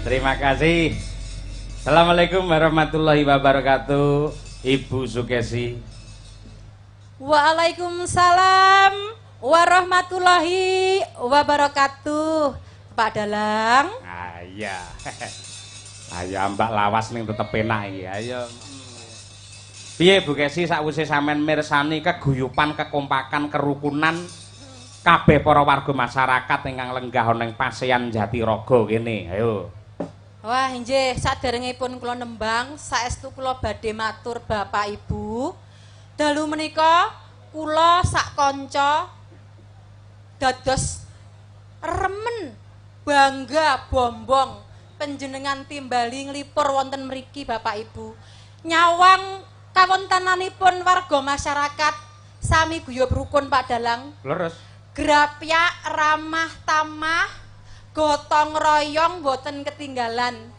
Terima kasih. Assalamualaikum warahmatullahi wabarakatuh. Ibu Sukesi. Waalaikumsalam warahmatullahi wabarakatuh. Pak Dalang. Iya. Ayo Mbak lawas ning tetep enak iki. Ayo. Piye Bu Kesi sakwise sampean mirsani keguyupan, kekompakan, kerukunan kabeh para warga masyarakat ingkang lenggah ana ing Pasean Jatiraga kene. Ayo. Wah, nggih, saderengipun kula nembang, saestu kula badhe matur Bapak Ibu. Dalu menika kula sak kanca dados remen bangga bombong panjenengan timbali nglipur wonten mriki Bapak Ibu. Nyawang kawontenanipun warga masyarakat sami guyub rukun Pak Dalang. Leres. Grapyak ramah tamah gotong royong boten ketinggalan.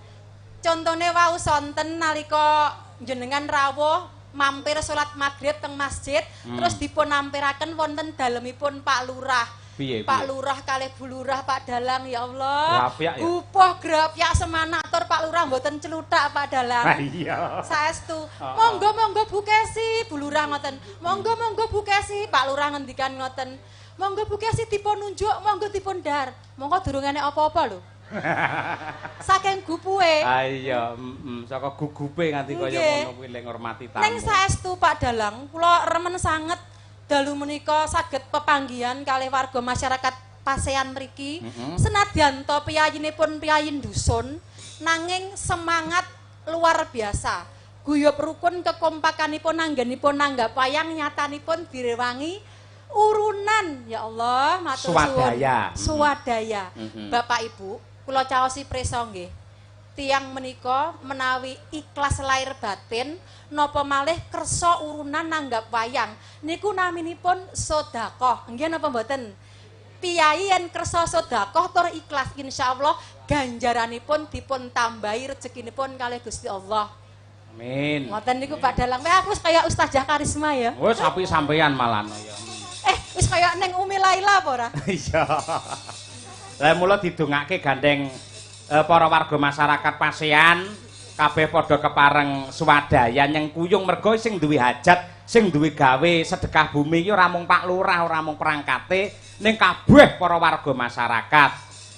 Contone wau sonten nalika jenengan rawuh mampir salat maghrib teng masjid terus dipun ampiraken wonten dalemipun Pak Lurah. Piye, Pak Lurah kalih Bu Lurah Pak Dalang ya Allah. Grapyak ya? Upoh grapyak semana tur Pak Lurah mboten celuthak Pak Dalang. Iya. Saestu. Monggo-monggo Bu Kesi, Bu Lurah ngoten. Monggo-monggo Bu Kesi, Pak Lurah ngendikan ngoten. Monggo Bu Kesi dipun nunjuk, monggo dipun dar. Monggo durung enek apa-apa lho. Saking gupuhe. Iya, saka gugupe nganti kaya ngono kuwi lek ngormati tamu. Ning saestu Pak Dalang, kula remen sanget dalu menika saged pepanggihan kalih warga masyarakat Pasean mriki. Senadyan to piyayinipun piyayin dusun, nanging semangat luar biasa. Guyub rukun kekompakanipun anggenipun nanggap wayang nyatanipun direwangi urunan ya Allah matur Swadaya. Swadaya. Bapak Ibu, kula caosi prisa nggih. Tiang menika menawi ikhlas lahir batin napa malih kersa urunan nanggap wayang niku naminipun sedekah. Nggih napa mboten? Piyai yen kersa sedekah tur ikhlas insyaallah ganjaranipun dipun tambahi rezekinipun kalih Gusti Allah. Amin. Ngoten niku Pak Dalang. Aku wis kaya Ustazah Karisma ya. Wis apik sampeyan malan ya. Wis kaya ning Umi Laila apa ora? Iya. Lah mula didongake gandeng para warga masyarakat Pasean kabeh padha kepareng swadaya nyeng kuyung mergo sing duwe hajat, sing duwe gawe sedekah bumi iki ora mung Pak Lurah, ora mung perangkate, ning kabeh para warga masyarakat.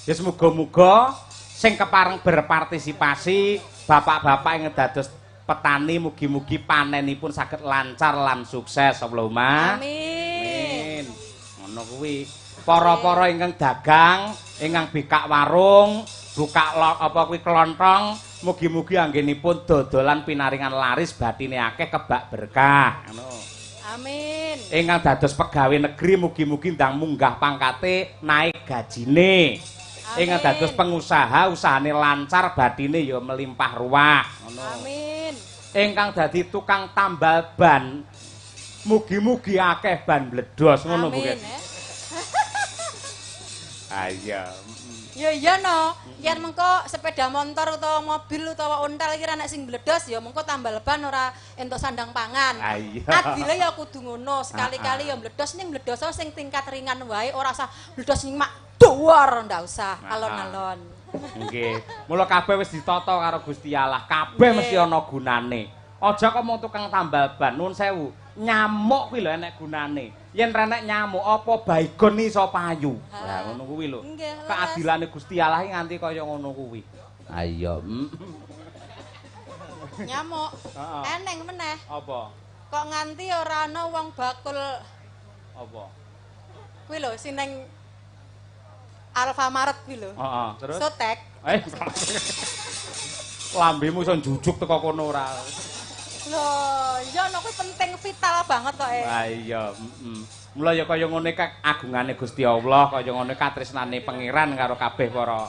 Ya semoga-moga sing kepareng berpartisipasi, bapak-bapak yang dados petani mugi-mugi panenipun saged lancar lan sukses. Allahumma Amin. Ngono kuwi. Para-para ingkang dagang, ingkang bikak warung, buka apa kuwi klontong, mugi-mugi anggenipun dodolan pinaringan laris batine akeh kebak berkah. Ngono. Amin. Ingkang dados pegawai negeri mugi-mugi ndang munggah pangkate, naik gajine. Ingkang dados pengusaha usahane lancar batine ya melimpah ruah. Ngono. Amin. Ingkang dadi tukang tambal ban mugi-mugi akeh ban bledos ngono Bu. Amin. Ayo. Ya iya no, yen mengko sepeda motor utawa mobil utawa ontel iki nek sing bledos ya mengko tambal ban ora entuk sandang pangan. Ayo. Adile ya kudu ngono, sekali-kali ya bledos ning bledos sing tingkat ringan wae ora usah bledos sing mak dhuwur ndak usah alon-alon. Nggih. Mula kabeh wis ditata karo Gusti Allah. Kabeh mesti ana gunane. Aja kok mung tukang tambal ban. Nuwun sewu. Nyamuk kuwi lho enek gunane. Yen renek nyamuk apa baygon iso payu. Lah ngono kuwi lho. Keadilane Gusti Allah nganti kaya ngono kuwi. Ayo. Nyamuk. Eneng meneh. Apa? Kok nganti ora ana wong bakul Apa? kuwi lho sing ning Alfamaret kuwi lho. Heeh, terus? Sotek. Lambemu iso jujuk teko kono ora. Loh, iya no kuwi penting vital banget kok Lah iya, Mula ya kaya ngene agungane Gusti Allah, kaya ngene katresnane pangeran karo kabeh para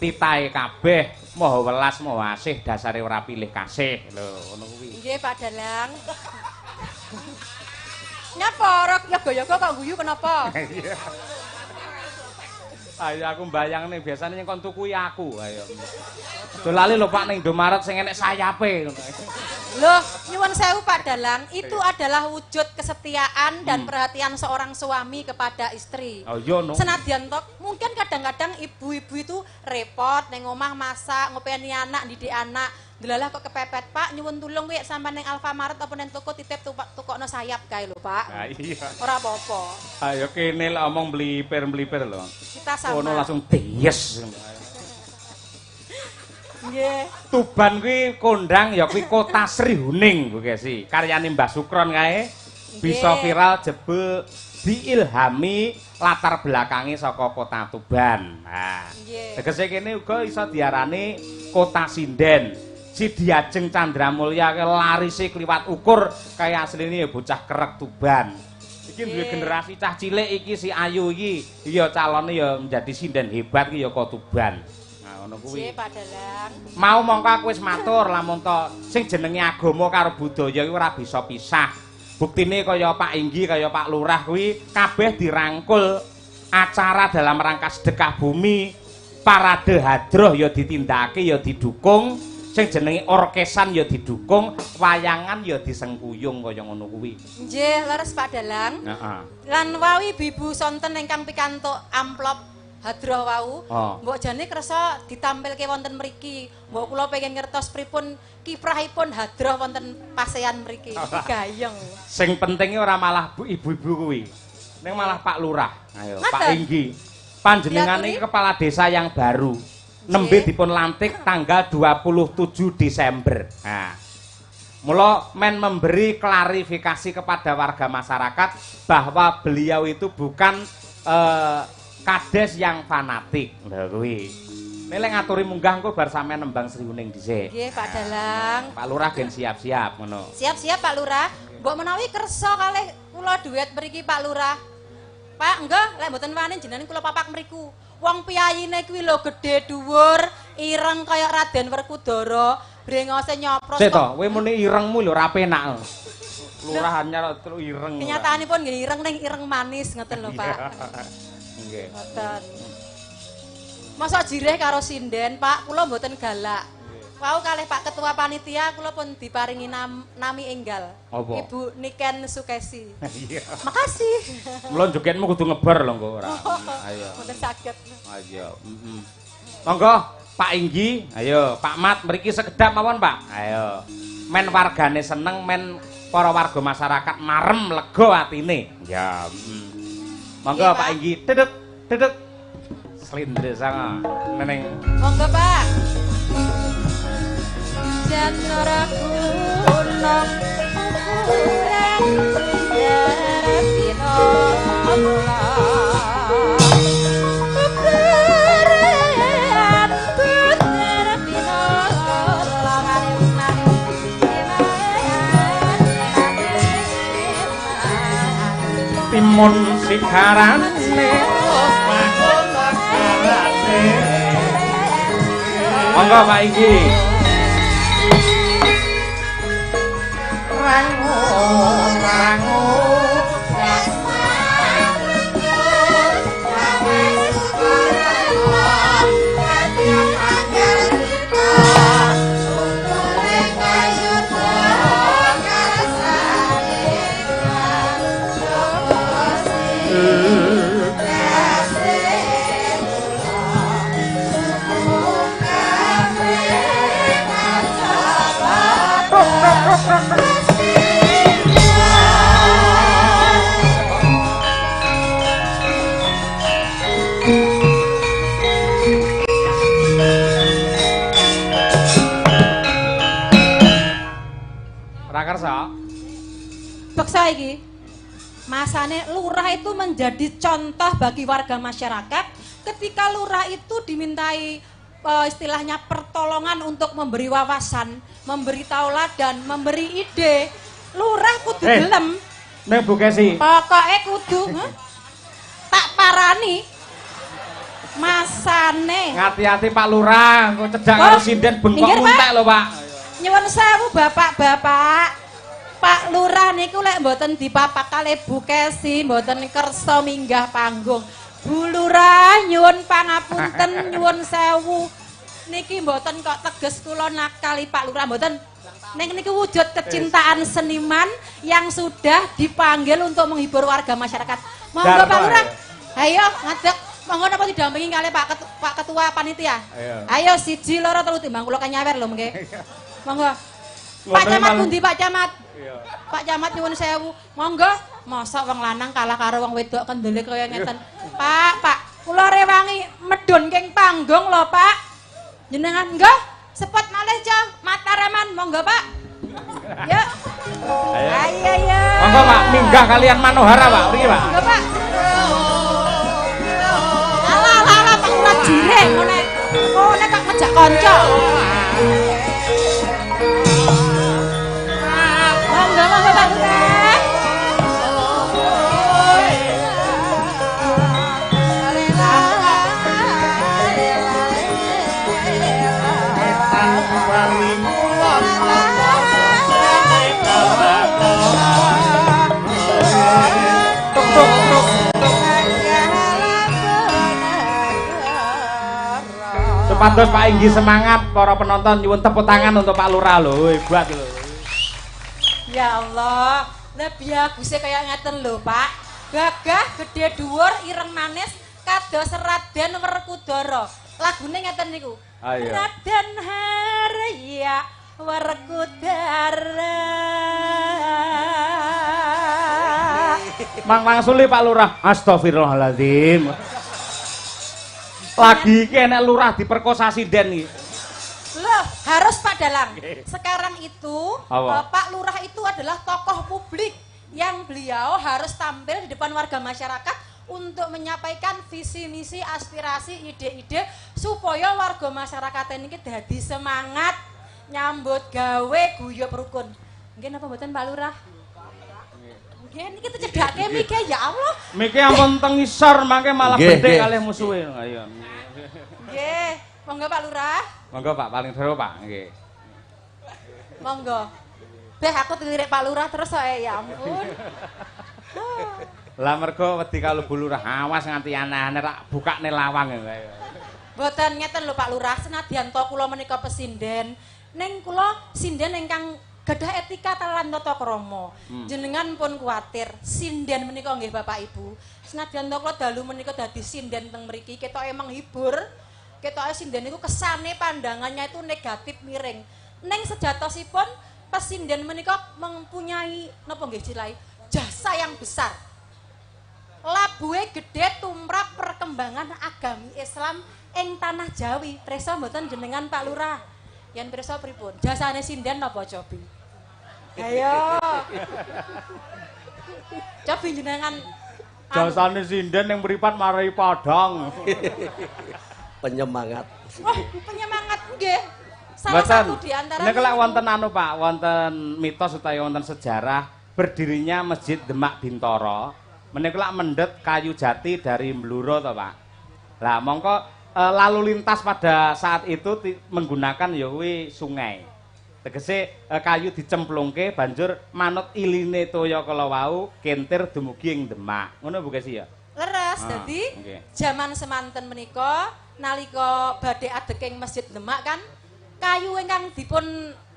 titahe kabeh, maha welas, maha asih, dasare ora pilih kasih. Lho, ngono kuwi. Nggih, Pak Dalang. Nyapa ora yoga-yoga kok guyu kenapa? Ayo aku mbayangne biasane ning kon tuku aku. Ayo. Do lali lho Pak ning Indomaret sing enek sayape ngono. Loh, nyuwun sewu Pak Dalang, itu adalah wujud kesetiaan dan perhatian seorang suami kepada istri. Oh iya no. Senadyan tok, mungkin kadang-kadang ibu-ibu itu repot neng omah masak, ngopeni anak, didik anak. Delalah kok kepepet, Pak, nyuwun tulung kowe sampean ning Alfamart apa ning toko titip tukokno sayap kae lho, Pak. Nah, iya. Ora apa-apa. Ayo kene lek omong mlipir-mlipir lho. Kita sama. Ono langsung deyes. Nggih. Tuban kuwi kondang ya kuwi Kota Sri Huning Bu Gesi. Karyane Mbah Sukron kae bisa viral jebul diilhami latar belakangi saka Kota Tuban. Nah, tegese kene uga iso diarani Kota Sinden. Si Diajeng Candramulya larise kliwat ukur kaya asline ya bocah kerek Tuban. Iki duwe generasi cah cilik iki si Ayu iki ya calone ya menjadi sinden hebat iki ya kok Tuban. Nah ngono kuwi. Pak Dalang. Mau mongko aku wis matur lamun to sing jenenge agama karo budaya iki ora bisa pisah. Buktine kaya Pak Inggi kaya Pak Lurah kuwi kabeh dirangkul acara dalam rangka sedekah bumi, parade hadroh ya ditindakake ya didukung. Sing jenenge orkesan ya didukung, wayangan ya disengkuyung kaya ngono kuwi. Nggih, leres Pak Dalang. Heeh. Lan wawi bibu sonten ingkang pikantuk amplop hadroh wau. Mbok jane kersa ditampilke wonten mriki. Mbok kula pengen ngertos pripun kiprahipun hadroh wonten pasean mriki. Gayeng. Sing pentinge ora malah ibu-ibu kuwi. Ning malah Pak Lurah. Ayo, Pak Inggi. Panjenengane kepala desa yang baru. Nembe dipun lantik tanggal 27 Desember. Nah, mula men memberi klarifikasi kepada warga masyarakat bahwa beliau itu bukan kades yang fanatik. Lha kuwi. Nek ngaturi munggah engko bar sampean nembang Sri Huning dhisik. Nggih, Pak Dalang. Pak Lurah gen siap-siap ngono. Siap-siap Pak Lurah. Mbok menawi kersa kalih kula duet mriki Pak Lurah. Pak, enggak, lek mboten wani jenengan kula papak mriku. Wong piyayine kuwi lho gedhe dhuwur, ireng kaya Raden Werkudara, brengose nyopros. Sik to, kowe muni irengmu lho ora penak. Lurahannya terus ireng. Kenyataanipun nggih ireng ning ireng manis ngoten lho, Pak. Nggih. Ngoten. Masa jireh karo sinden, Pak, kula mboten galak. Wau kalih Pak Ketua Panitia kula pun diparingi nami enggal. Apa? Ibu Niken Sukesi. Iya. Makasih. Mula jogetmu kudu ngebar lho engko ora. Ayo. Mboten saged. Ayo, Monggo Pak Inggi, ayo Pak Mat mriki sekedap mawon, Pak. Ayo. Men wargane seneng, men para warga masyarakat marem lega atine. Ya. Monggo Pak Inggi, dedek, dedek. Slindre sanga neneng. Monggo, Pak. Janara gunung ukuran darapino mula ukuran darapino timun sikarane monggo Pak Inggi. Rangu Beksa iki masane lurah itu menjadi contoh bagi warga masyarakat ketika lurah itu dimintai istilahnya pertolongan untuk memberi wawasan, memberi tauladan, memberi ide. Lurah kudu gelem. Nek Bu Kesi. Pokoke kudu tak parani masane. Hati-hati Pak Lurah, engko cedhak karo sinden bengkok entek lho, Pak. Nyuwun sewu Bapak-bapak. Pak Lurah niku lek mboten dipapak kalih Bu Kesi, mboten kersa minggah panggung. Bu Lurah nyuwun pangapunten, nyuwun sewu. Niki mboten kok teges kula nakali Pak Lurah mboten. Neng niku wujud kecintaan seniman yang sudah dipanggil untuk menghibur warga masyarakat. Monggo Pak Lurah. Ayo ngadeg. Monggo napa didampingi kali Pak Ketua Panitia. Ayo siji loro telu timbang kula kan nyawer lho mengke. Monggo. Pak Camat pundi Pak Camat? Pak Camat nyuwun sewu. Monggo. Mosok wong lanang kalah karo wong wedok kendele kaya ngeten. Pak, kula rewangi medhun king panggung lho Pak. Jenengan nggih? Sepot malih Cah Mataraman, monggo Pak. Yuk. Ayo. Monggo Pak, minggah kalian Manohara Pak, mriki Pak. Monggo Pak. Alah Pak Lurah jireh ngene. Ngene Pak ngejak kanca. Monggo Pak Lurah. Supados Pak Inggi semangat, para penonton nyuwun tepuk tangan untuk Pak Lurah lho, hebat lho. Ya Allah, lah biaguse kaya ngeten lho Pak. Gagah, gede dhuwur, ireng manis, kados Raden Werkudara. Lagune ngeten niku. Ayo. Raden Harya Werkudara. Mangsuli Pak Lurah, astagfirullahaladzim. Lagi iki enek lurah diperkosa sinden iki. Loh, harus Pak Dalang. Sekarang itu Pak Lurah itu adalah tokoh publik yang beliau harus tampil di depan warga masyarakat untuk menyampaikan visi misi, aspirasi, ide-ide supaya warga masyarakat ini dadi semangat nyambut gawe guyub rukun. Nggih napa mboten Pak Lurah? Nggih niki cedhake mike ya Allah. Mike ampun teng isor mangke malah bedhe kalih musuhe. Ayo. Nggih, monggo Pak Lurah. Monggo Pak, paling seru Pak, nggih. Monggo. Beh aku dilirik Pak Lurah terus ya ampun. Lah mergo wedi kalau Bu Lurah awas nganti aneh-aneh rak bukakne lawang ya. Mboten ngeten lho Pak Lurah, senadyan to kula menika pesinden, ning kula sinden ingkang gadah etika lan tata krama. Jenengan pun kuwatir, sinden menika nggih Bapak Ibu. Senadyan to kula dalu menika dadi sinden teng mriki ketoke menghibur, ketoke sinden niku kesane pandangannya itu negatif miring. Ning sejatosipun pesinden menika mempunyai napa nggih cilai jasa yang besar. Labuhe gede tumrap perkembangan agami Islam ing tanah Jawi. Presa mboten jenengan Pak Lurah? Yen presa pripun? Jasane sinden napa cobi? Ayo. Cobi jenengan jasane sinden yang mripat marai Padang. Penyemangat. Oh, penyemangat nggih. Salah satu di antara nek lek wonten anu Pak, wonten mitos utawa wonten sejarah berdirinya Masjid Demak Bintoro. Menika lak mendhet kayu jati dari Bluro to Pak. Lah mongko lalu lintas pada saat itu menggunakan ya kuwi sungai. Tegese kayu dicemplungke banjur manut iline toya kala wau kentir dumugi ing Demak. Ngono Bu Kesi ya? Leres, dadi jaman semanten menika nalika badhe adeking Masjid Demak kan kayu ingkang dipun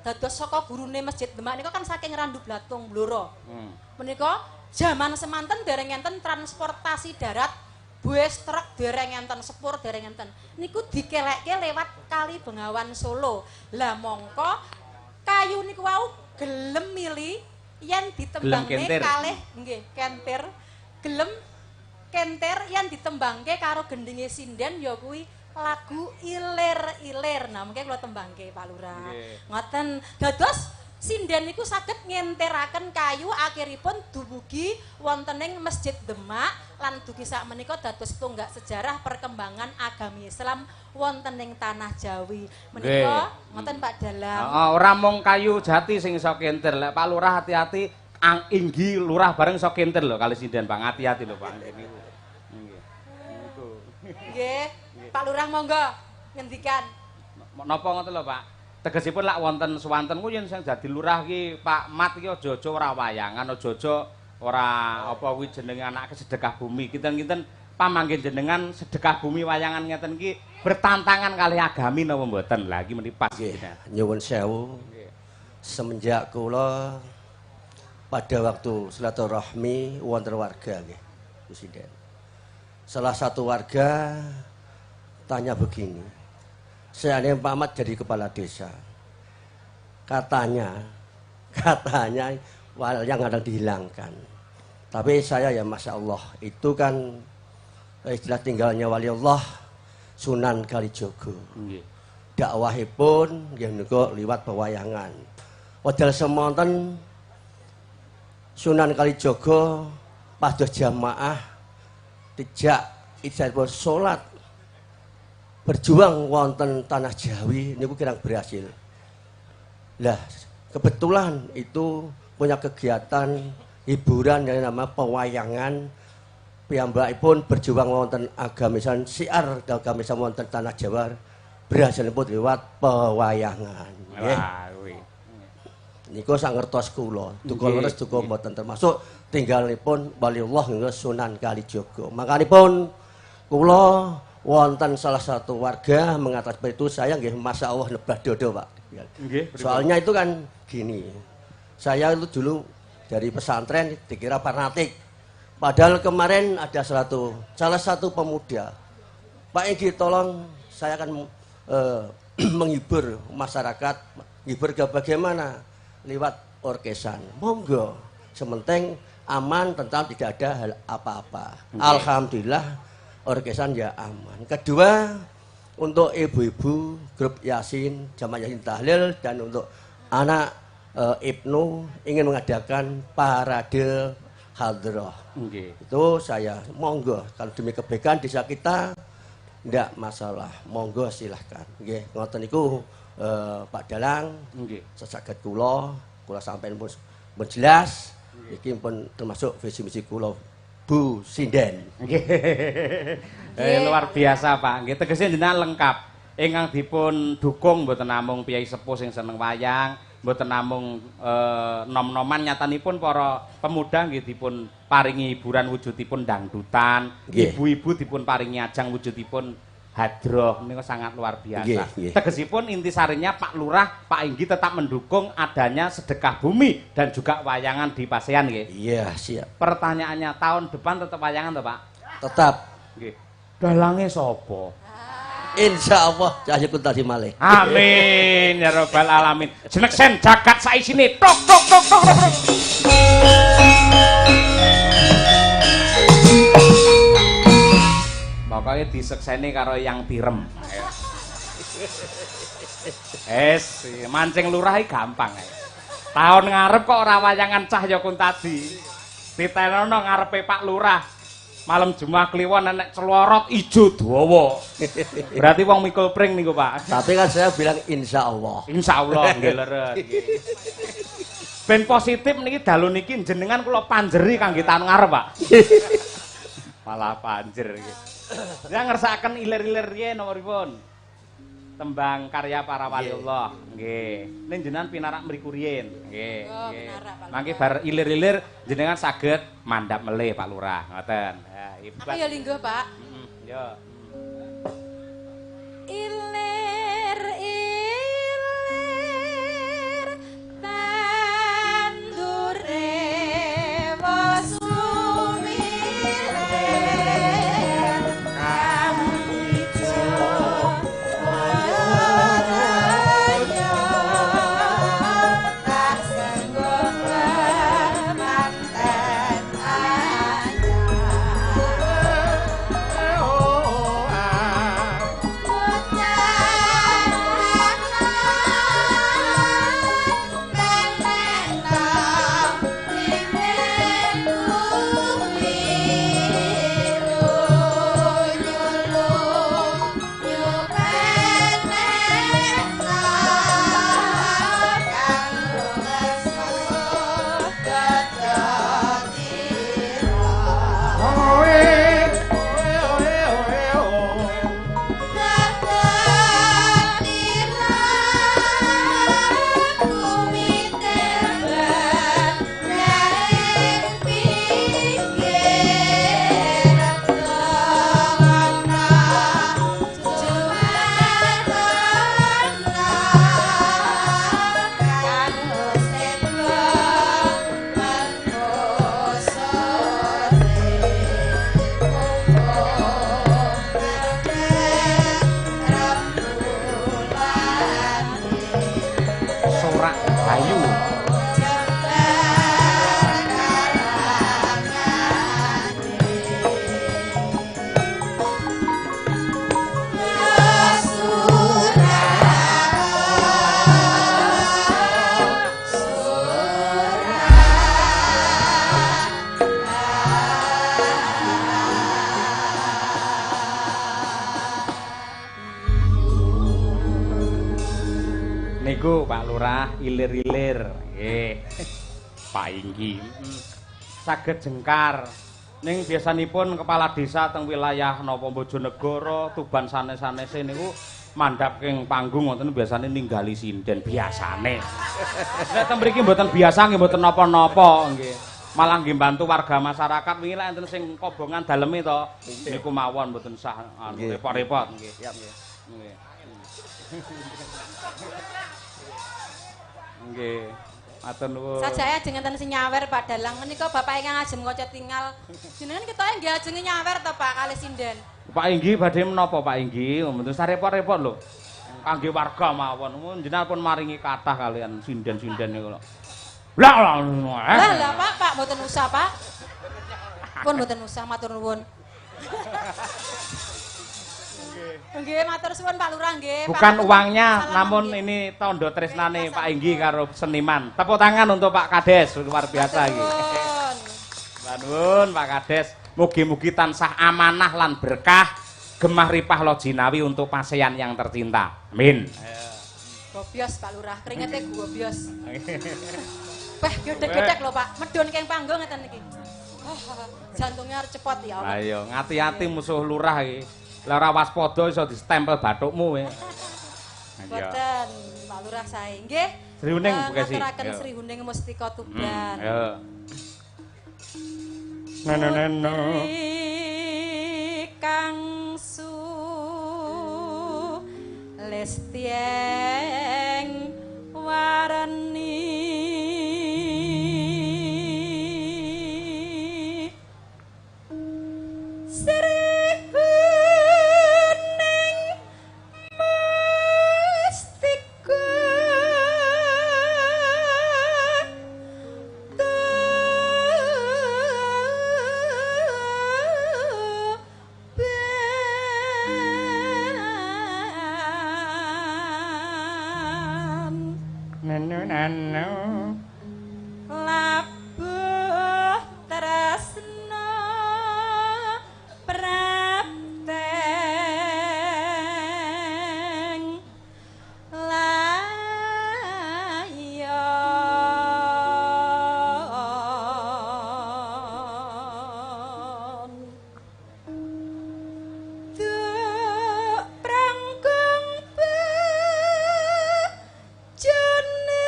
dados saka gurune Masjid Demak nika kan saking Randu Blatung Bluro. Menika jaman semanten dereng enten transportasi darat, bus truk dereng enten, sepur dereng enten. Niku dikelekke lewat Kali Bengawan Solo. Lah mongko kayu niku wau gelem mili yen ditembangke kalih nggih kentir. Gelem kentir yen ditembangke karo gendinge sinden ya kuwi lagu ilir-ilir. Nah, mungkin kula tembangke Pak Lurah. Ngoten dados sinden niku saged ngenteraken kayu akhiripun dumugi wonten ing Masjid Demak lan dugi sakmenika dados tunggak sejarah perkembangan agami Islam wonten ing tanah Jawi. Menika ngoten Pak Dalang. Heeh, ora mung kayu jati sing iso kentir. Lek Pak Lurah hati-hati Inggi Lurah bareng iso kentir lho kali sinden Pak. Hati-hati lho Pak niku. Nggih. Niku. Nggih. Pak Lurah monggo ngendikan. Napa ngoten lho Pak? Tegesipun lak wonten swanten ku yen sing dadi lurah ki Pak Mat iki aja-aja ora wayangan, aja-aja ora apa kuwi jenenge anake sedekah bumi. Kinten-kinten pamanggen jenengan sedekah bumi wayangan ngeten iki bertantangan kalih agami napa mboten? Lah iki meni pas nyuwun sewu. semenjak kula pada waktu silaturahmi wonten warga nggih, Presiden. Salah satu warga tanya begini, saya ini Pak Ahmad jadi kepala desa. Katanya yang ada dihilangkan. Tapi saya ya Masya Allah, itu kan istilah tinggalnya wali Allah Sunan Kalijogo. Dakwahipun yang niku liwat pewayangan. Wedal semonten Sunan Kalijogo pados jamaah dijak ijazah salat berjuang wonten tanah Jawi niku kirang berhasil. Lah, kebetulan itu punya kegiatan hiburan yang nama pewayangan. Piyambakipun berjuang wonten agamisan siar agamisan wonten tanah Jawa berhasil pun lewat pewayangan. Nggih. Niku sak ngertos kula. Duka leres duka mboten termasuk tinggalipun waliullah nggih Sunan Kalijogo. Makanipun kula wonten salah satu warga mengatakan itu saya nggih Masya Allah nebah dodo Pak. Soalnya itu kan gini. Saya itu dulu dari pesantren dikira fanatik. Padahal kemarin ada salah satu pemuda, Pak Egi tolong saya akan menghibur masyarakat, menghibur bagaimana lewat orkesan. Monggo, sementing aman, tentang tidak ada hal apa-apa. Alhamdulillah orkesan ya aman. Kedua, untuk ibu-ibu grup Yasin, Jamaah Yasin Tahlil, dan untuk anak Ibnu ingin mengadakan parade hadrah. Itu saya monggo kalau demi kebaikan desa kita tidak masalah, monggo silahkan. Nggih, ngoten niku Pak Dalang. Nggih. Sesaged kula sampeyan pun jelas iki pun termasuk visi misi kula Bu Sinden. Nggih. Luar biasa Pak. Nggih tegese jenengan lengkap. Ingkang dipun dukung mboten namung piyai sepuh sing seneng wayang, mboten namung nom-noman, nyatanipun para pemuda nggih dipun paringi hiburan wujudipun dangdutan, ibu-ibu dipun paringi ajang wujudipun hadroh. Niku sangat luar biasa. Tegesipun intisarinya Pak Lurah, Pak Inggi tetap mendukung adanya sedekah bumi dan juga wayangan di Pasean nggih. Iya, siap. Pertanyaannya tahun depan tetap wayangan toh, Pak? Tetap. Nggih. Dalange sapa? Insya Allah cahaya kun tadi malih. Amin ya robbal alamin. Jeneksen jagat saisine tok tok tok tok. Pokoknya disekseni karo yang direm. Mancing lurah gampang. Tahun ngarep kok ora wayangan Cahya Kuntadi. Ditenono ngarepe Pak Lurah. Malam Jumat Kliwon nenek celorot ijo dawa. Berarti wong mikul pring niku, Pak. Tapi kan saya bilang insya Allah. Insya Allah nggih leret. Ben positif niki dalu niki jenengan kula panjeri kangge tahun ngarep, Pak. Malah panjer iki. Saya ngersakaken ilir-ilir riye nomoripun. Tembang karya para waliullah. Nggih. Ning jenengan pinarak mriku riyin. Nggih. Nggih. Mangke bar ilir-ilir jenengan saged mandhap melih Pak Lurah. Ngoten. Aku ya linggo, Pak. Ya. Ilir ilir tandure wis sumilir kang ijo raya tak senggol manten anyar. Urak Bayu. Niku Pak Lurah ilir-ilir nggih. Pak Inggi. Saged jengkar. Ning biasanipun kepala desa teng wilayah napa Bojonegoro, Tuban sanes-sanese niku mandhap king panggung wonten biasane ninggali sinden biasane. Nek teng mriki mboten biasa nggih mboten napa-napa nggih. Malah nggih bantu warga masyarakat wingi lek enten sing kobongan daleme to niku mawon mboten sah repot-repot nggih. Siap nggih. Nggih. Nggih. Matur nuwun. Sajaya ajeng enten sing nyawer Pak Dalang menika Bapak ingkang ajeng kaca tinggal. Jenengan ketoke nggih ajeng nyawer to Pak kalih sinden. Pak Inggi badhe menapa Pak Inggi? Mboten sarepot-repot lho. Kangge warga mawon. Njenengan pun maringi kathah kalian sinden-sinden niku lho. Lah Pak mboten usah Pak. Pun mboten usah matur nuwun. Nggih, matur suwun Pak Lurah nggih. Bukan uangnya, namun ini tondo tresnane Pak Inggi karo seniman. Tepuk tangan untuk Pak Kades, luar biasa iki. Nuwun Pak Kades, mugi-mugi tansah amanah lan berkah, gemah ripah lojinawi untuk pasean yang tercinta. Amin. Gobios Pak Lurah, keringete gobios. Wah, gedek-gedek lho Pak, medun keng panggung ngeten iki. Jantungnya harus cepot ya. Ayo, ngati-ati musuh lurah iki. Lah ora waspada iso distempel bathukmu kowe. Boten, Pak Lurah sae. Nggih. Sri Huning Bukesi. Ngaturaken Sri Huning Mustika Tuban. Yo. Neno. Kang su Lestieng warani labuh tresno prapteng layon duk prangkung bejone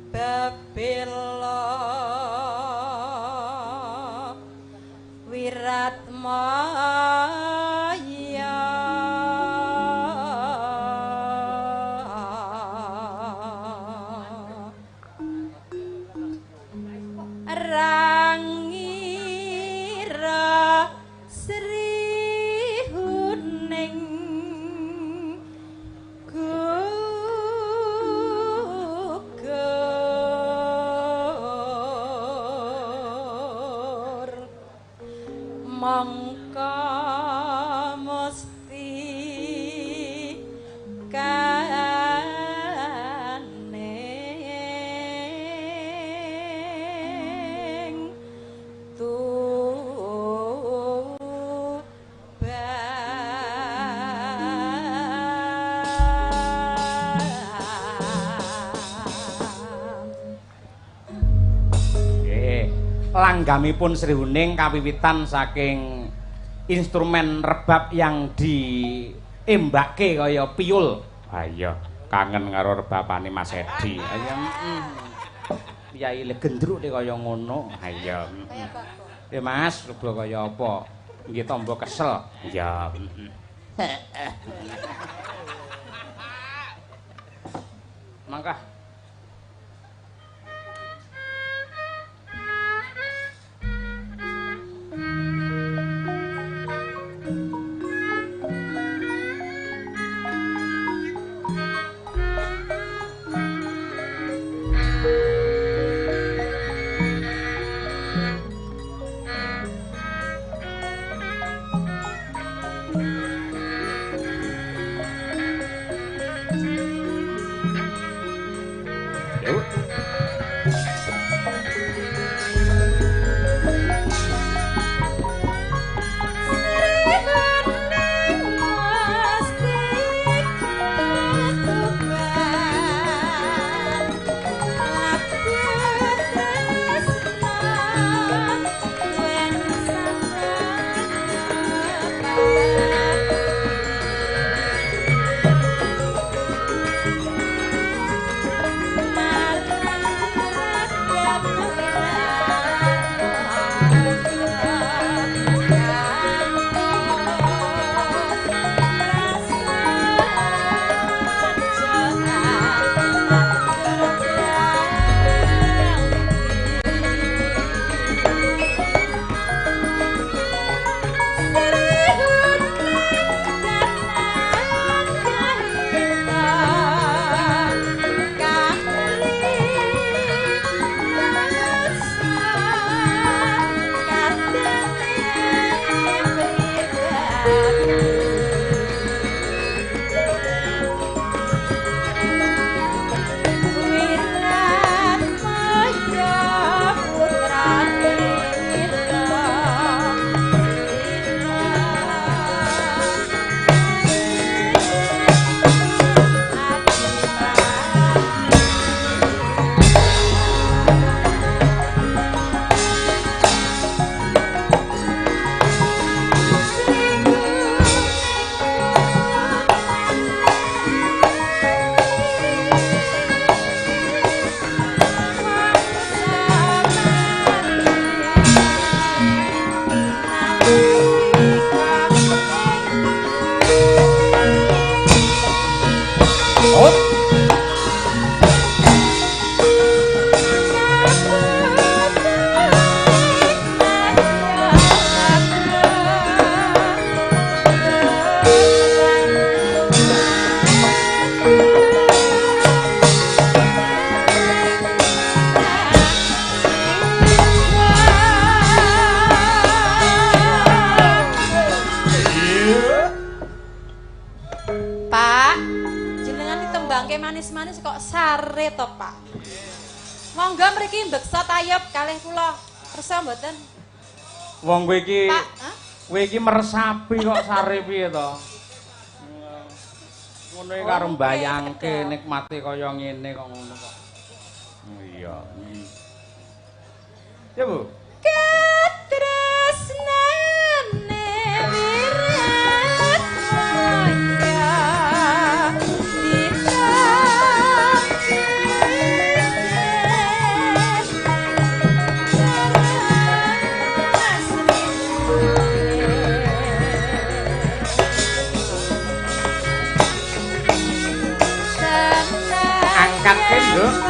Babila Wiratmaya Rangira Sri Huning gugur mongko mesti kaning langgamipun Sri Huning kawiwitan saking instrumen rebab yang diembake kaya piul. Ayo, kangen karo rebabane Mas Edi. Ayo. Piyai le gendruk kaya ngono. Ayo. Ya Mas, reba kaya apa? Nggih tombo kesel. Ya. Mangkah. manis-manis kok sare to, Pak. Monggo mriki mbeksa tayub kalih kula. Kersa mboten? Wong kowe iki Pak, kowe iki meresapi kok sare piye to? Ngono iki karo mbayangke nikmati kaya ngene kok ngono kok. Iya. Ya, Bu. Katresnane wirat waya angkat kendo. Ya.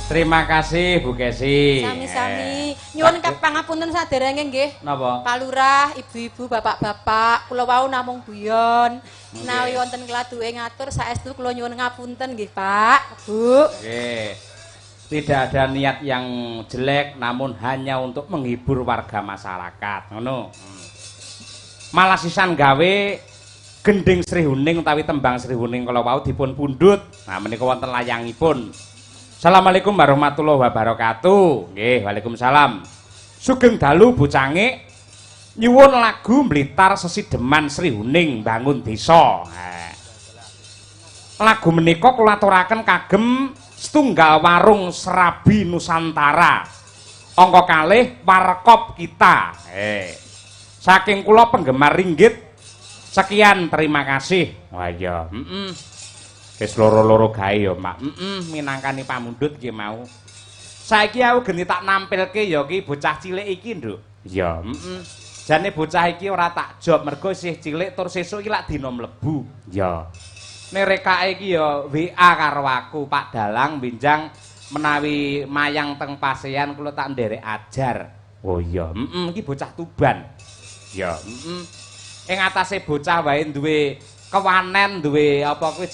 Terima kasih Bu Kesi. Sami-sami. Nyuwun pangapunten saderenge nggih. Napa? Pak Lurah, ibu-ibu, bapak-bapak, kula wau namung guyon. Menawi wonten kladuke ngatur saestu kula nyuwun ngapunten nggih, Pak, Bu. Nggih. Tidak ada niat yang jelek namun hanya untuk menghibur warga masyarakat. Ngono. Malah sisan gawe gending Sri Huning utawi tembang Sri Huning kala wau dipun pundhut. Nah menika wonten layangipun. Assalamualaikum warahmatullahi wabarakatuh. Nggih, waalaikumsalam. Sugeng dalu bocange nyuwun lagu Blitar Sesideman Sri Huning bangun desa. Lagu menika kula aturaken kagem setunggal warung Serabi Nusantara. Angka kalih warkop kita. Saking kula penggemar ringgit. Sekian, terima kasih. Wah iya, wis loro-loro gawe ya, Mak. Minangkani pamundhut iki mau. Saiki aku geni tak nampilke ya ki bocah cilik iki, Nduk. Ya, Jane bocah iki ora tak job mergo isih cilik tur sesuk iki lak dina mlebu. Ya. Nerekake iki ya WA karo aku, Pak Dalang binjang menawi mayang teng Pasean kula tak nderek ajar. Oh iya, iki bocah Tuban. Ya, ing atase bocah wae duwe kewanen, duwe apa kuwi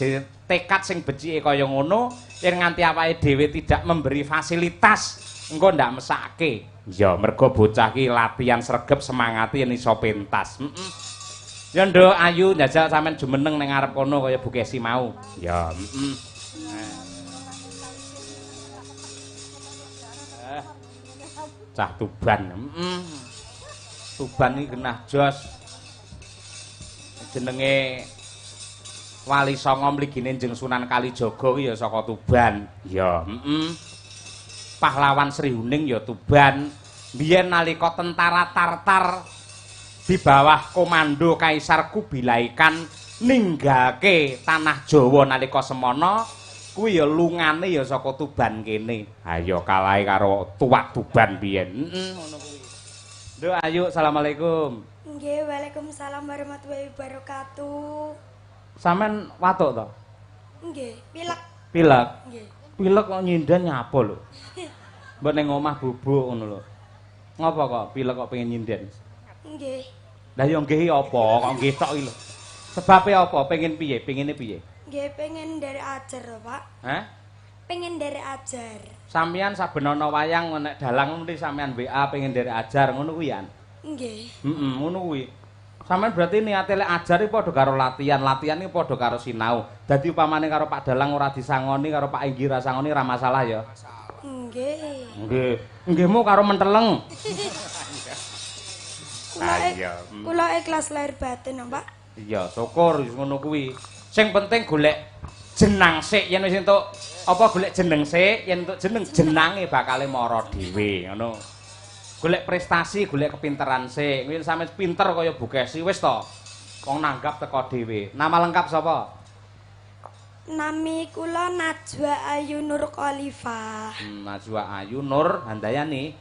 tekad sing becike kaya ngono yen nganti awake dhewe tidak memberi fasilitas engko ndak mesake. Ya mergo bocah ki latihan sregep semangati yen iso pentas. Ya nduk ayu njajal sampean jumeneng ning ngarep kono kaya Bu Kesi mau. Ya Cah Tuban. Tuban iki genah jos. Jenenge Wali Songo mligine Njeng Sunan Kalijaga ki ya saka Tuban. Ya, Pahlawan Sri Huning ya Tuban. Biyen nalika tentara Tartar di bawah komando Kaisar Kubilai Khan ninggalke tanah Jawa nalika semana kuwi ya lungane ya saka Tuban kene. Ha ya kalahe karo tuwak Tuban biyen. Ngono kuwi. Nduk ayo, asalamualaikum. Nggih, waalaikumsalam warahmatullahi wabarakatuh. Sampean watuk to? Nggih, pilek. Pilek. Nggih. Pilek kok nyinden nyapa lho. Mbok ning omah bubuk ngono lho. Ngopo kok pilek kok pengen nyinden? Nggih. Lah yo nggih apa kok nggih tok iki lho. Sebabe apa? Pengen piye? Pengene piye? Nggih, pengen dari ajar, Pak. Hah? Pengen dari ajar. Sampeyan saben ana wayang nek dalang mesti sampeyan WA pengen dari ajar ngono kuwi an. Nggih. Ngono kuwi. Sampeyan berarti niate lek ajar iki padha karo latihan iki padha karo sinau. Dadi upamane karo Pak Dalang ora disangoni karo Pak Enggi ra sangoni ra masalah ya. Nggih. Nggih. Nggihmu karo menteleng. Kula ikhlas lahir batin, Pak. Iya, syukur ngono kuwi. Sing penting golek jenang sik yen wis entuk apa golek jeneng sik yen entuk jenange bakale mara dhewe ngono. Golek prestasi, golek kepinteran sik. Kuwi sampe pinter kaya Bu Kesi wis to. Wong nanggap teko dhewe. Nama lengkap sapa? Nami kula Najwa Ayu Nur Khalifah. Najwa Ayu Nur Handayani.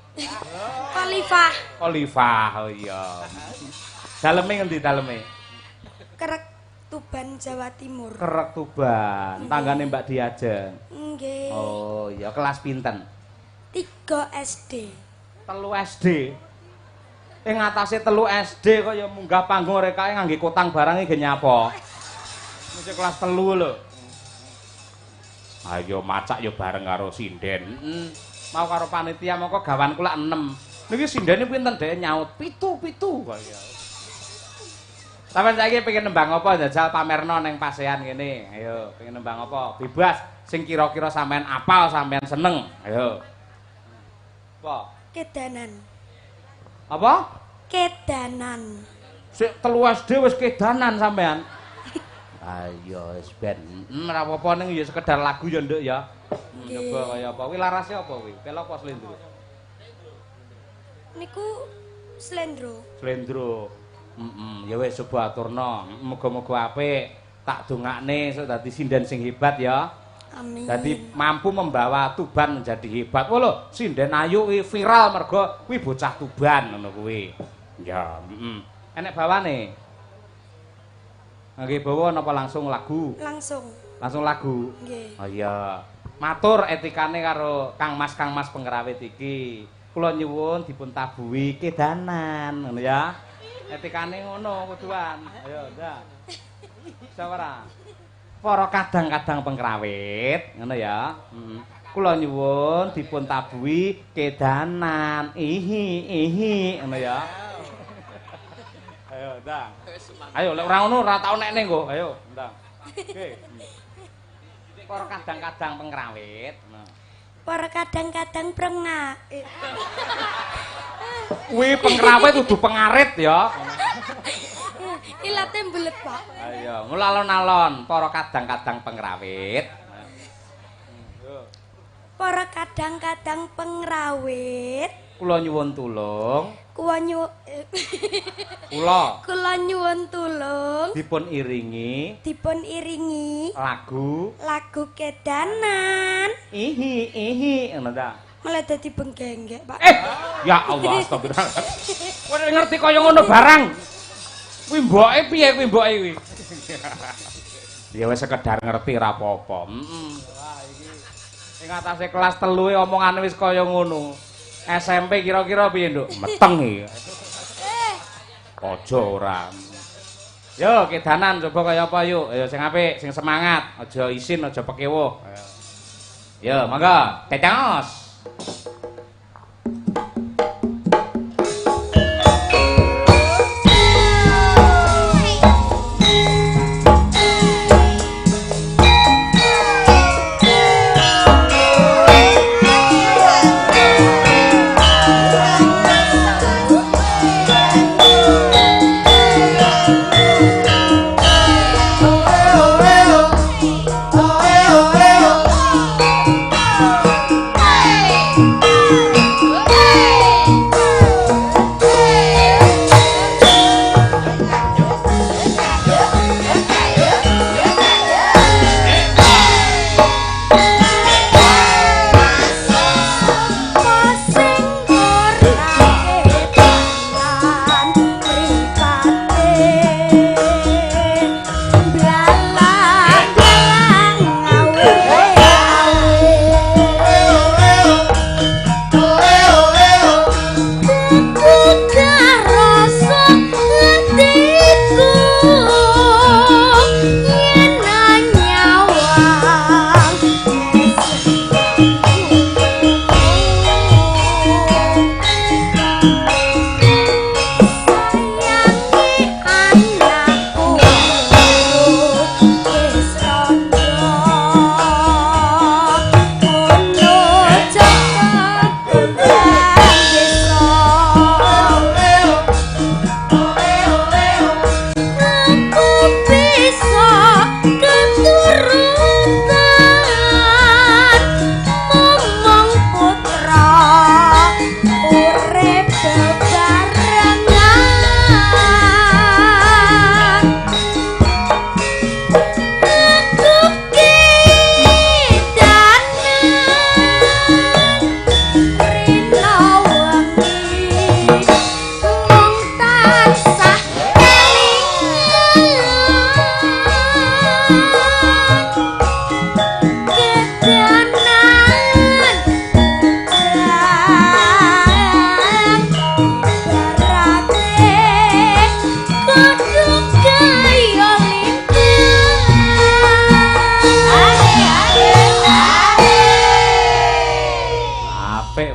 Khalifah. Khalifah, oh iya. Daleme ngendi daleme? Kerek Tuban, Jawa Timur. Kerek Tuban. Tanggane Mbak Diajeng. Nggih. Oh iya, kelas pinten? 3 SD. 3 SD. Ing atase 3 SD kaya munggah panggung rekae ngangge kotang barang iki nyapa. Masih kelas 3 lho. Ayo macak yo bareng karo sinden. Mau karo panitia mongko gawan kula 6. Niki sindene pinten dhek nyaut 7 kaya. Sampeyan saiki pengen nembang apa jajal pamerno ning pasean kene. Ayo, pengen nembang apa? Bebas sing kira-kira sampean apal, sampean seneng. Ayo. Apa? Kedanan. Apa? Kedanan. Sik 3 SD wis kedanan sampean. Ayo wis ben. Ora apa-apa ning ya sekedar lagu ya, Nduk ya. Coba kaya apa? Kuwi larase apa kuwi? Pel apa slendro? Niku slendro. Slendro. Ya wis coba aturno. Muga-muga apik. Tak dongakne sok dadi sinden sing hebat ya. Amin. Dadi mampu membawa Tuban menjadi hebat. Wah lho, sinden ayu kuwi viral mergo kuwi bocah Tuban ngono kuwi. Ya, enek bawane. Nggih bawa napa langsung lagu? Langsung. Langsung lagu. Nggih. Oh iya. Matur etikane karo Kang Mas pengrawit iki. Kula nyuwun dipun tabuhi kedanan ngono ya. Etikane ngono kuduan. Ayo, ndak. Sawara. Para kadang-kadang pengrawit ngono ya. Kula nyuwun dipun tabuhi kedanan. Ihi ngono ya. Ayo, ndang. Ayo lek ora ngono ora tau nekne kok. Ayo, ndang. Oke. Para kadang-kadang pengrawit. Para kadang-kadang prengak. Kuwi pengrawit kudu pengarit ya. Ilate mbulet, Pak. Ayo, ngulalon-alon para kadang-kadang pengrawit. Para kadang-kadang pengrawit. Kula nyuwun tulung. Kula nyuwun tulung. Dipun iringi lagu kedanan. Ihi ngono ta. Malah dadi benggengek, Pak. Ya Allah, astagfirullah. Kowe ngerti kaya ngono barang. Kuwi mboke piye kuwi mboke kuwi? Ya wis sekedar ngerti ra apa-apa. Wah iki ing atase kelas 3 e omongane wis kaya ngono. SMP kira-kira piye, Nduk? Meteng iki. Aja ora. Yo kedanan coba kaya apa yuk. Ayo sing apik, sing semangat, aja isin, aja pekewuh. Yo, monggo, tetangos. Hey!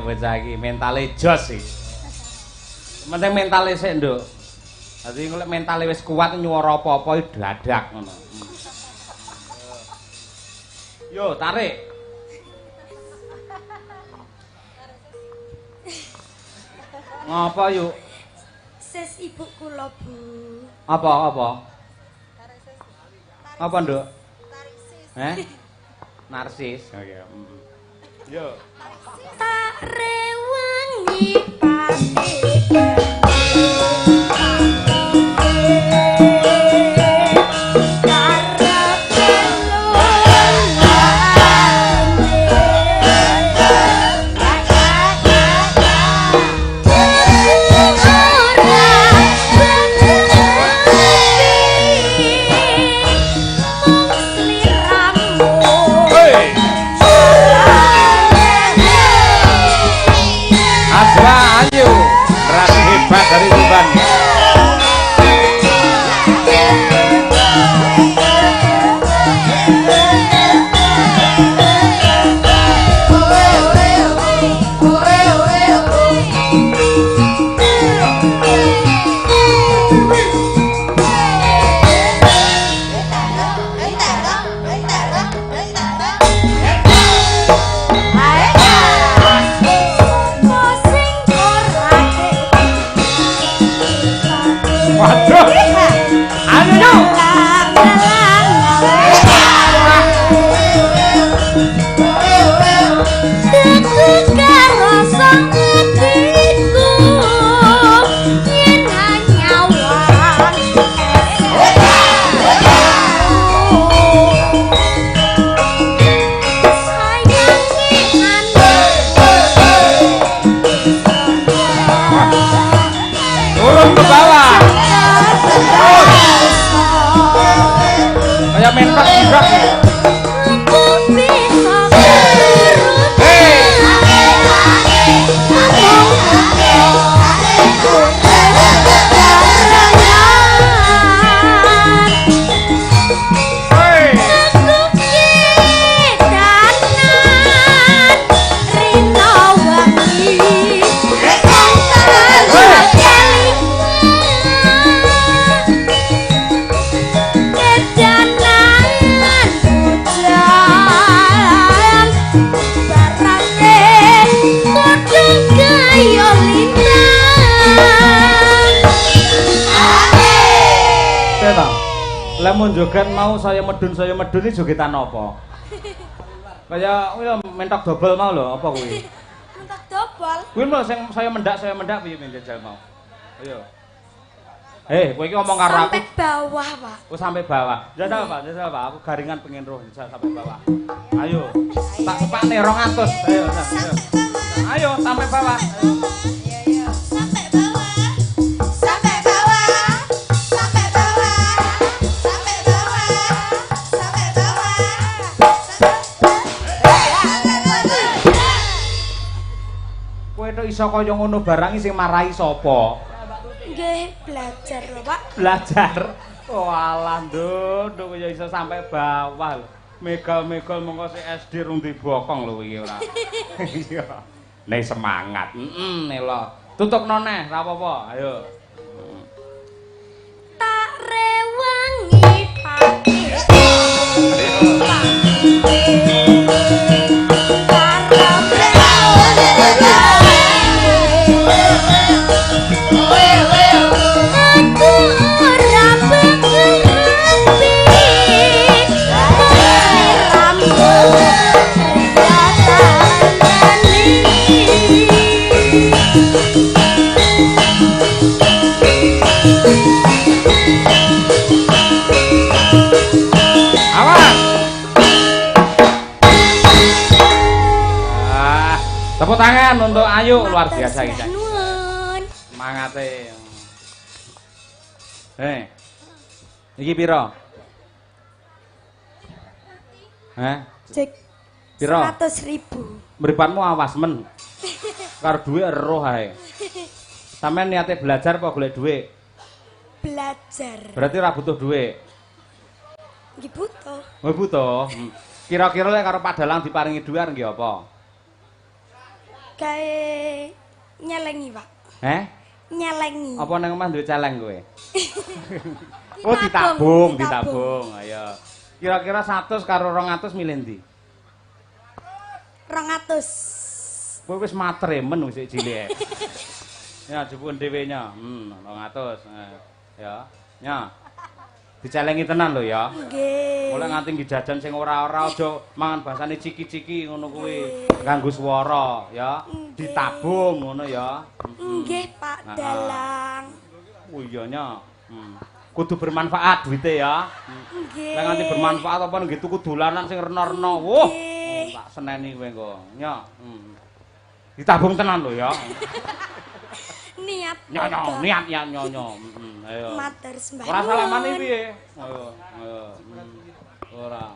bocah iki mentale jos sih. Penting mentale sik, Nduk. Dadi nek mentale wis kuat nyuwara apa-apa dadak ngono. Yo, tarik. Ngapa yuk? Sis ibu kula, Bu. Apa? Apa, Nduk? Narsis. Oh iya. Yo. Tak rewangi pati. Dari Tuban. Waduh. Anu turun ke bawah. Kayak mentok juga. Lamun joget mau saya medun ini jogetan apa? Kayak mentok dobel mau lho, apa kuwi? Mentok dobel. Kuwi lho sing saya mendak piye menjajal mau. Ayo. Kowe iki ngomong karo aku. Sampai bawah, Pak. Oh, sampai bawah. Jajal Pak. Aku garingan pengen roh sampai bawah. Ayo. Tak sepakne 200. Ayo. Ayo sampai bawah. Ayo. Iso kaya ngono barang sing marahi sapa? Nggih, belajar lho, Pak. Belajar. Oh alah, Nduk ya iso sampai bawah. Megal-megal mongko si SD rung dibokong lho iki ora. Iya. Nek semangat. Nelo. Tutukno neh, ora apa-apa. Ayo. Tak rewangi pati. Tepuk tangan untuk Ayu, luar biasa ini. Semangate. Iki piro? Cek. Piro? 100.000. Mripatmu awas men. Karo duwe ero ae. Sampeyan niate belajar apa golek duit? Belajar. Berarti ora butuh duit. Nggih butuh. Oh butuh. Kira-kira lek karo Padalang diparingi duit nggih apa? gawe nyelengi, Pak. Nyelengi. Apa nang omah duwe celeng kowe? Oh, Ditabung. ditabung. Ayo. Kira-kira 100 karo 200 milih ndi? 200. Kowe wis matremen wis cilik. Ya, jupun dhewe nya. 200. Ya. Nya. Dicelengi tenan lho ya. Nggih. Mulai nganti jajan sing ora-ora aja mangan basane ciki-ciki ngono kuwi. Nganggo swara ya. Ditabung ngono ya. Nggih, Pak Dalang. Oh iya nya. Kudu bermanfaat duite ya. Nggih. Lah nganti bermanfaat apa nggih tuku dolanan sing rena-rena. Woh. Tak seneni kowe engko. Nya. Ditabung tenan lho ya. Niat. Niat ya nyonya. Ayo. Matur sembah. Ora salamane piye? Ayo. Ora.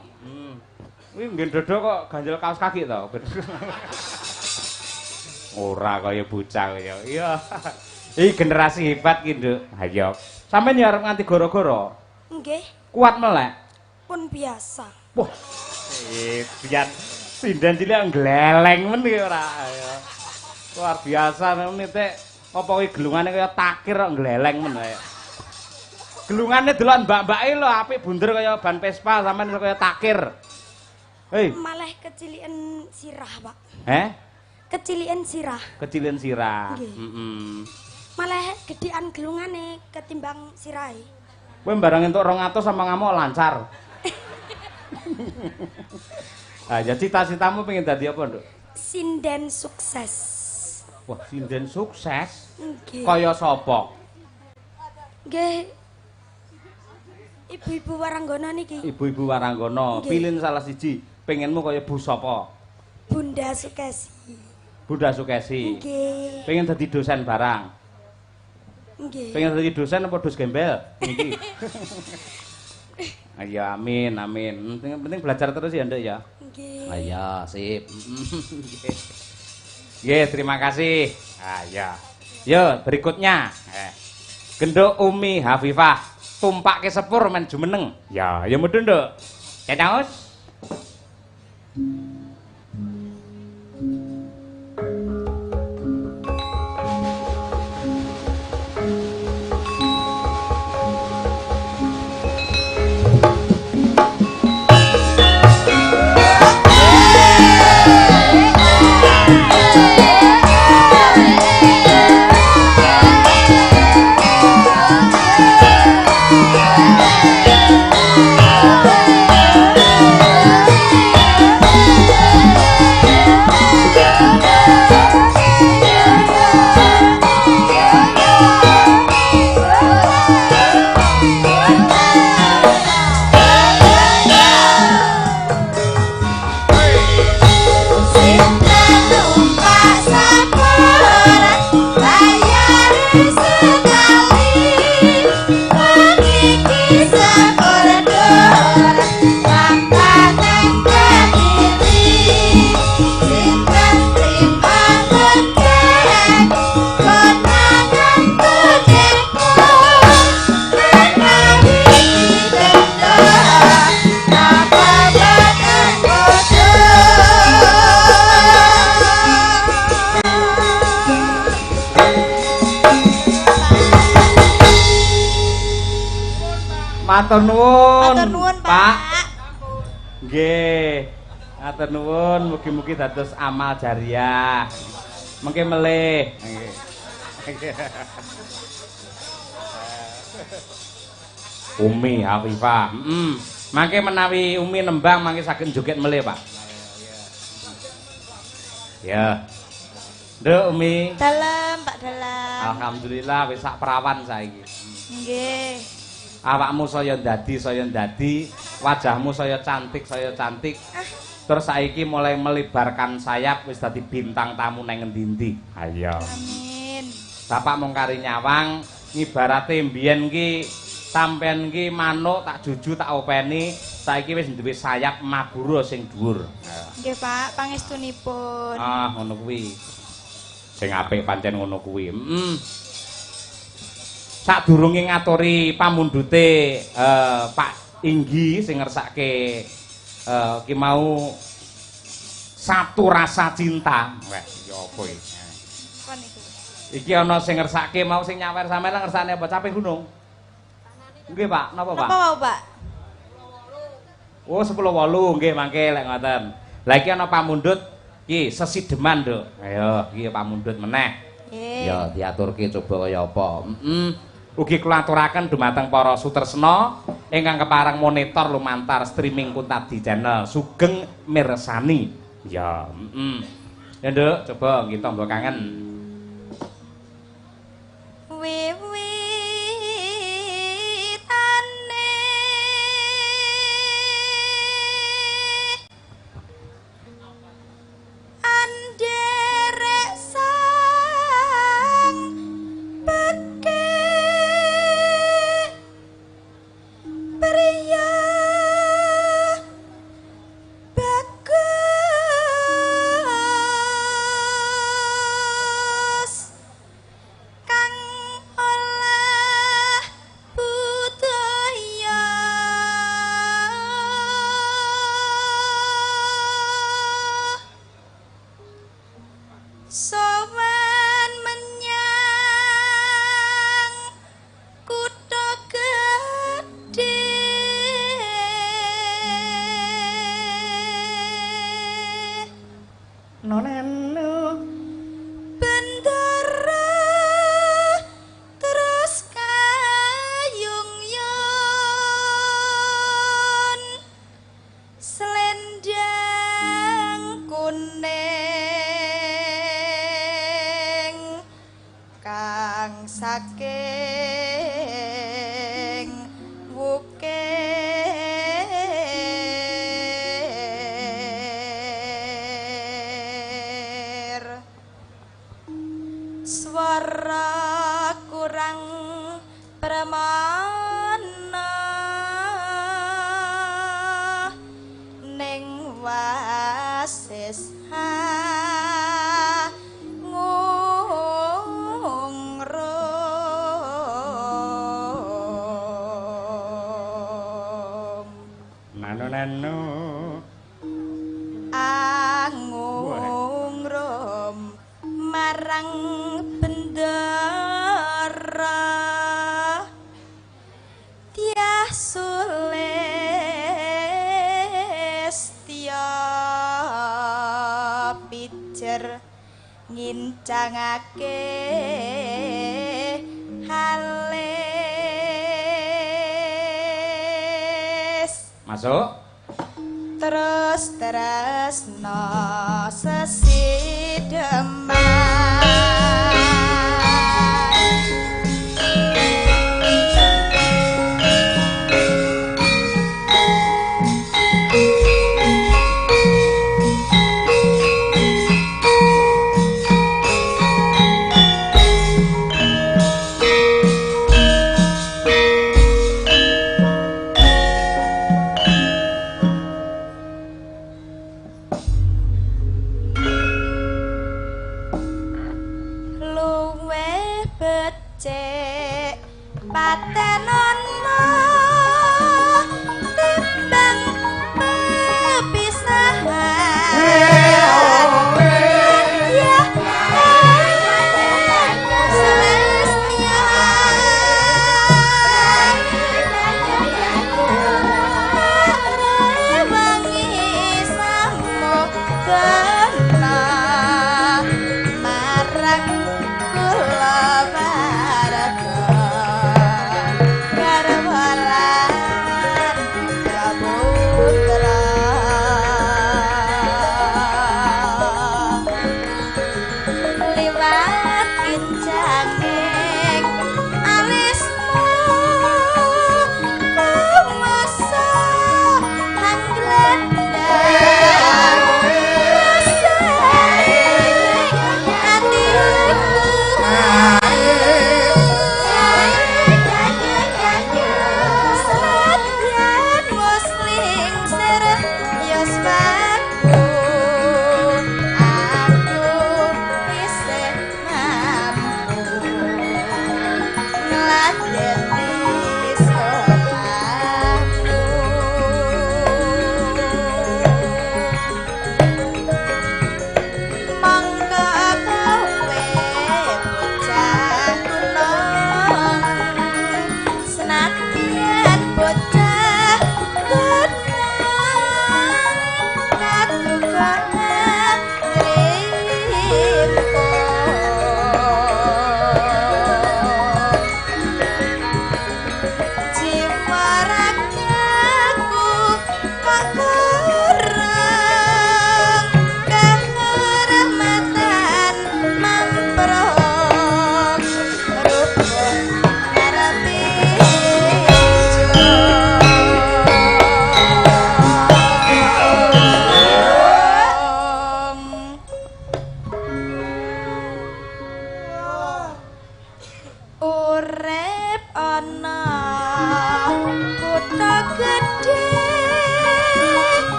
Kuwi nggen dodo kok ganjel kaos kaki to. Ora kaya bocah kaya. Iya. Iki generasi hebat ki, Nduk. Ayo. Sampeyan ya arep nganti goro-goro. Nggih. Kuat melek. Pun biasa. Wah. Biar sinden cilik gleleng men iki ora. Ayo. Luar biasa ngene tek. Apa kuwi gelungane kaya takir kok gleleng men ae. Gelungane delok mbak-mbake lho apik bunder kaya ban Vespa sampean kaya takir. Hei. Malah kecilian sirah, Pak. Kecilian sirah. Malah gedean gelungane ketimbang sirahe. Kowe barang entuk 200 sama ngamuk lancar. Ya cita-citamu pengen dadi apa, Nduk? Sinden sukses. Wah, sinden sukses. Nggih. Kaya sapa? Nggih. Ibu-ibu Waranggana niki. Ibu-ibu Waranggana. Pilih salah siji. Pengenmu kaya Bu sapa? Bunda Sukesi. Bunda Sukesi. Nggih. Pengen dadi dosen barang. Nggih. Pengen dadi dosen apa dos gembel? Niki. Ayo amin. Penting belajar terus ya, Nduk ya. Nggih. Ayo, sip. Nggih, terima kasih. Ya. Yo, berikutnya. Genduk Umi Hafifah. Tumpake sepur men jumeneng. Ya mudhun, Nduk. Cacaos. Matur nuwun, Pak. Nggih. Matur nuwun, mugi-mugi dados amal jariah. Mengke melih. Nggih. Umi Hafifah. Mangke menawi Umi nembang mangke saged joget melih, Pak. Ya. Nduk Umi. Dalem, Pak Dalam. Alhamdulillah wis sak perawan saiki. Nggih. Awakmu saya ndadi, wajahmu saya cantik. Terus saiki mulai melebarkan sayap wis dadi bintang tamu nang endi-endi. Ayo. Amin. Bapak mung kari nyawang ngibarate mbiyen ki sampean ki manuk tak juju tak openi, saiki wis duwe sayap mabura sing dhuwur. Nggih, Pak, pangestunipun. Ngono kuwi. Sing apik pancen ngono kuwi. Sadurunge ngaturi pamundhute Pak Inggi sing ngersake ki mau Satu rasa cinta. Wah, ya apa iki? Kon iki. Iki ana sing ngersake mau sing nyawer sampeyan ngersane apa caping gunung? Nggih, Pak. Napa, Pak? Napa wau, Pak? Oh, 10.8 nggih mangke lek ngoten. Lah iki ana pamundhut iki sesideman, Nduk. Ayo, iki pamundhut meneh. Nggih. Ya diaturke coba kaya apa. Ugi kula aturaken dumateng para sutresna ingkang kepareng monitor lumantar streaming Kuntadi Channel sugeng mirsani. Ya, Ya, Nduk, coba nggih tangga kangen. Ngincangake halis Masuk. Terus no sesideman.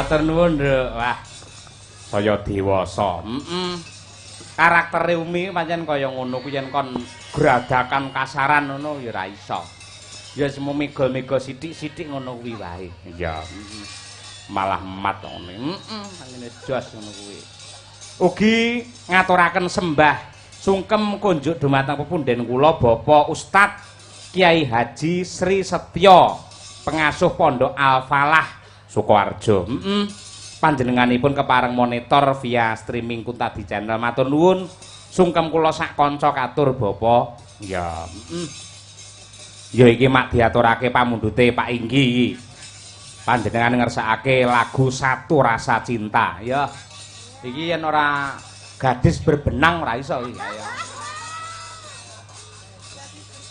Matur nuwun, Nduk. Wah. Saya dewasa. Karaktere Umi pancen kaya ngono kuwi yen kon gradakan kasaran ngono ya ora iso. Ya semu mega-mega sithik-sithik ngono kuwi wae. Ya. Malah mat ngono. Pancen jos ngono kuwi. Ugi ngaturaken sembah sungkem kunjuk dumateng pepundhen kula Bapak Ustad Kiai Haji Sri Setyo, pengasuh Pondok Al-Falah Sukoharjo. Panjenenganipun kepareng monitor via streaming Kuntadi Channel. Matur nuwun sungkem kula sak kanca katur Bapak. Ya. Ya iki mak diaturake pamundhute Pak Inggi. Panjenengan ngersakake lagu Satu Rasa Cinta, ya. Iki yen ora gadis berbenang ora iso iki. Ya.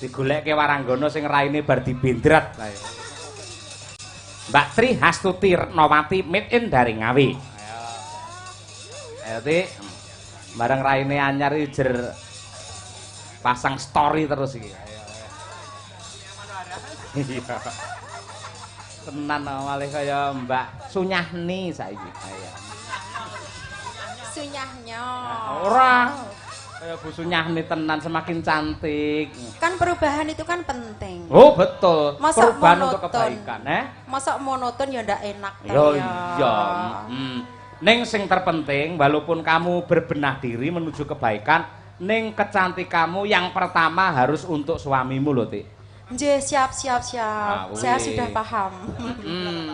Digolekke waranggana sing raine bar dibendrat. Lah ya. Mbak Tri Hastuti Retnawati made in dari Ngawi. Ayo Ti. Bareng raine anyar iki jer pasang story terus iki. Iya. Tenan malih kaya Mbak Sunyahni saiki. Ayo. Sunyahnya. Ora. Kaya Bu Sunyahni tenan semakin cantik. Kan perubahan itu kan penting. Oh, betul. Masa perubahan monoton. untuk kebaikan, Masa monoton ya ndak enak ta ya. ya. Iya. Ning sing terpenting walaupun kamu berbenah diri menuju kebaikan, ning kecantikanmu yang pertama harus untuk suamimu lho, Tik. Nggih, siap. Saya sudah paham.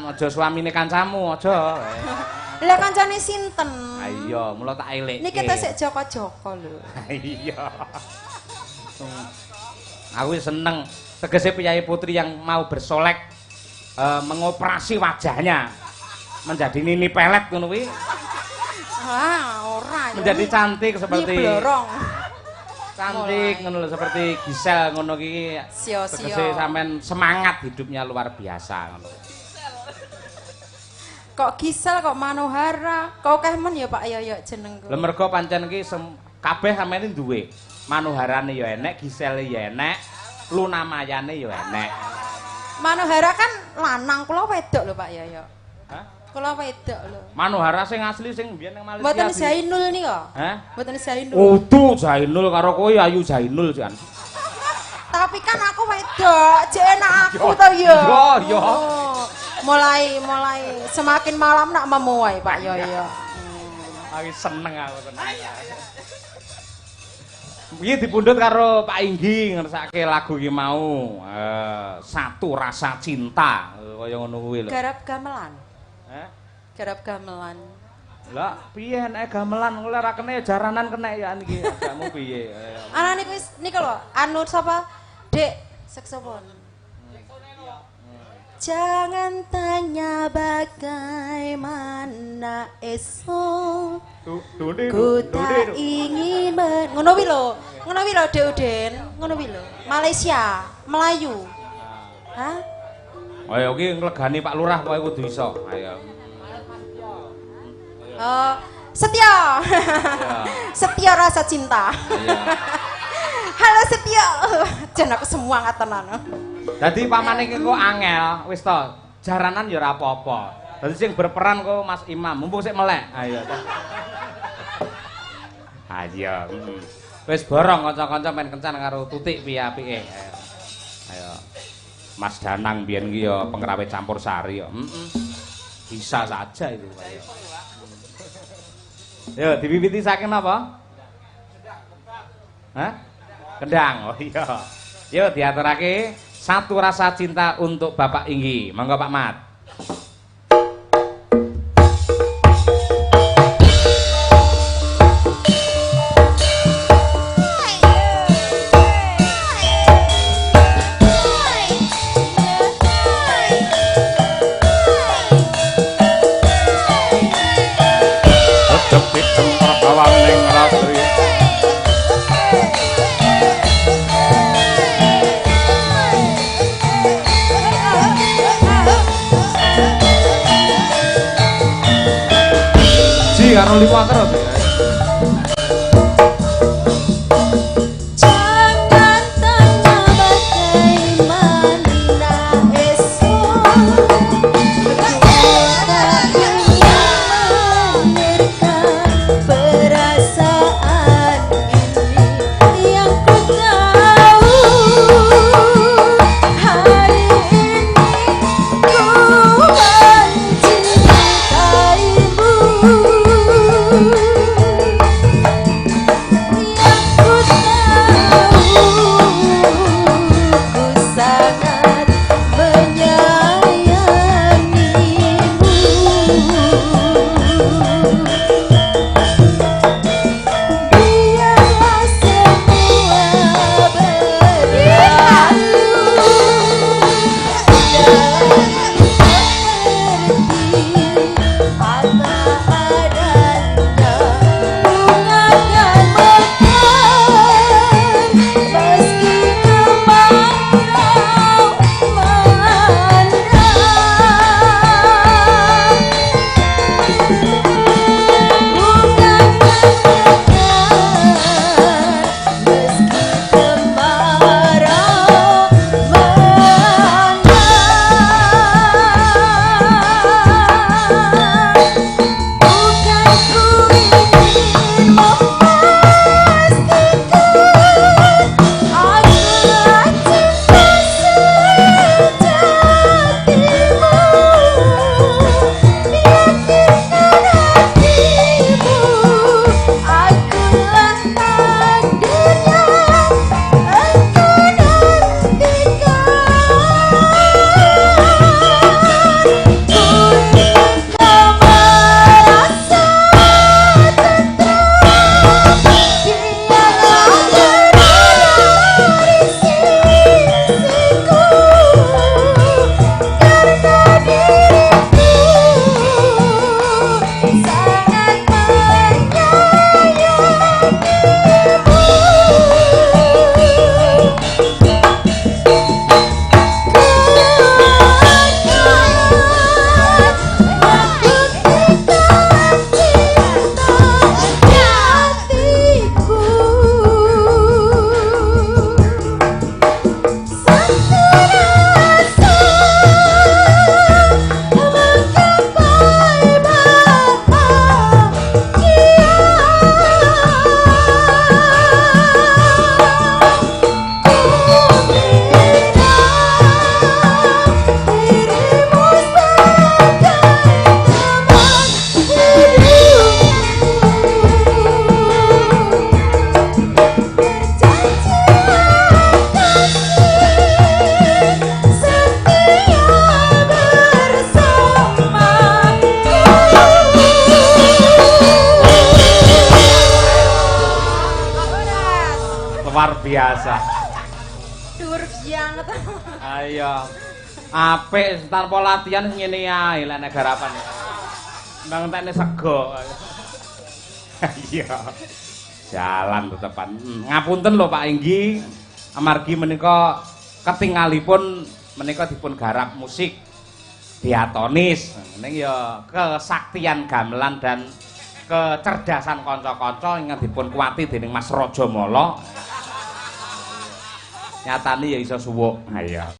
Aja suamine kancamu, aja. Lah kancane sinten? Iya, mula tak elekke. Niki tesik Joko-Joko lho. Iya. Aku seneng tegese Piyayi Putri yang mau bersolek mengoperasi wajahnya menjadi nini pelet ngono kuwi. Ora. Menjadi cantik seperti blorong. Cantik ngono lho seperti Gisel ngono iki. Sio-sio. Tegese sampean semangat hidupnya luar biasa ngono. Kok Gisel kok Manohara? Kok akeh men ya Pak Yoyo jenengku. Lha mergo pancen iki kabeh sampeyan duwe. Manoharane ya enek, Gisel ya enek, Luna Mayane ya enek. Manohara kan lanang, kula wedok lho Pak Yoyo. Hah? Kula wedok lho. Manohara sing asli sing mbiyen nang Malaysia. Mboten Zainul nika. Hah? Mboten Zainul. Udu Zainul karo kowe Ayu Zainul jan. Tapi kan aku wedok, jek enak aku to ya. Yo. Mulai semakin malam nak memuai Pak Yoyo. Aku seneng aku tenan. Iki dipundhut karo Pak Inggi ngersake lagu iki mau. Satu Rasa Cinta kaya ngono kuwi lho. Garap gamelan. Hah? Garap gamelan. Lah piye nek gamelan ora ra kene jaranan kene ya niki agakmu piye? Ana niku nika lho, anu sapa? Dek, saksofon. Jangan tanya bagaimana esok. Ku tak ingin ngono wi lho Dek Uden, ngono wi lho. Malaysia, Melayu. Hah? Ayo iki nglegani Pak Lurah kowe kudu iso. Ayo. Setia. Setia Rasa Cinta. Halo Setia. Jan aku semua ngatenan. Dadi pamane iki kok angel, wis to. Jaranan ya ora apa-apa. Dadi sing berperan kok Mas Imam, mumpung sik melek. Ayo to. Ayo. Wis borong kanca-kanca men kencan karo Tutik piye apike. Ayo. Mas Danang biyen ki ya pengrawe campur sari ya. Bisa saja itu ayo. Yo diwiwiti saking apa? Hah? Kendang. Oh iya. Yo diaturake Satu Rasa Cinta untuk Bapak Inggi. Monggo Pak Mat. Karo liwat terus ya. Jangan tanya bagaimana esok. Ku tak ingin luar biasa. Dhuwur banget. Ayo. Apik tanpa latihan ngene ae lek nek garapan. Mbang entekne sego. Iya. Jalan tetepan. Ngapunten lho Pak Enggi. Amargi menika ketingalipun menika dipun garap musik diatonis. Ning ya kesaktian gamelan dan kecerdasan kanca-kanca ingkang dipun kuwati dening Mas Rajamala. Nyatane ya iso suwuk. Ha iya.